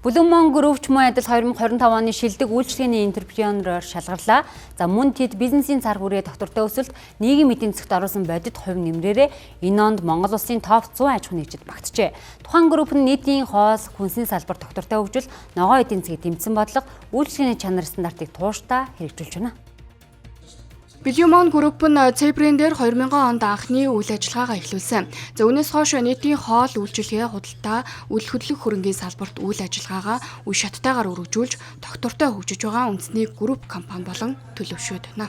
Бүлэнмон Group ч мөн адил 2025 оны шилдэг үйлчлэгээний энтерпренеуроор шалгарлаа. За мөн тэд бизнесийн цар хүрээ доктортой өсөлт нийгмийн эдийн засгт оруулсан бодит хувь нэмрээрээ энэ онд Монгол улсын топ 100 аж ахуйн нэгжид багтжээ. Тухайн групп нь нийтийн хоол, хүнсний салбар доктортой хөгжил, ногоо эдийн засгийн тэмцэн бодлого, үйлчлэгээний чанар стандартыг тууштай хэрэгжүүлж байна. Бүлэнмон Group нь C-брэндээр 2000 онд анхны үйл ажиллагаагаа эхлүүлсэн. За үүнээс хойш нийтийн хоол үйлчилгээ, худалдаа, үйл хөдлөх хөрөнгийн салбарт үйл ажиллагаагаа үе шаттайгаар өргөжүүлж, доктортой хөгжиж байгаа үндэсний групп компани болон төлөвшөөд байна.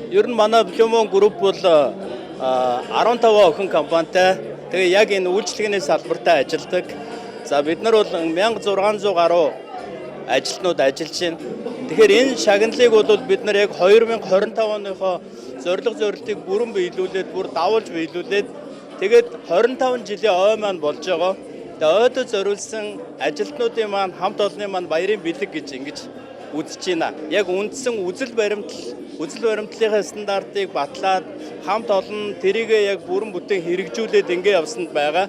Ер нь манай Бүлэнмон Group бол 15 охин компанитай. Тэгээ яг энэ үйлчилгээний салбартаа ажилладаг. За бид нар бол 1600 гаруй ажилтнууд ажиллаж байна. Тэгэхээр энэ шагналыг бол бид нар яг 2025 оныхоо зорилтыг бүрэн биелүүлээд, бүр давуулж биелүүлээд тэгээд 25 жилийн ой маань болж байгаа. Тэгээд ойдод зориулсан ажилтнуудын маань хамт олонны маань баярын бэлэг гэж ингэж үзэж байна. Яг үндсэн үзэл баримтлалынхаа стандартыг батлаад хамт олон тэрийгээ яг бүрэн бүтээн хэрэгжүүлээд ингэ явсанд байгаа.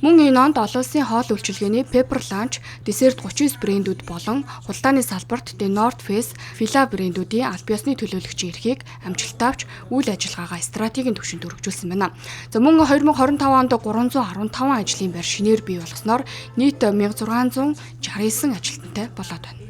Мөн энэ онд олон улсын хоол үйлчилгээний Pepper Lunch, десерт 39 брэндүүд болон худалдааны салбарт The North Face, Fila брэндүүдийн аль биесны төлөөлөгчийн эрхийг амжилттай авч үйл ажиллагаагаа стратегийн түвшинд өргөжүүлсэн байна. За мөн 2025 онд 315 ажлын байр шинээр бий болгосноор нийт 1669 ажилтнтай болоод байна.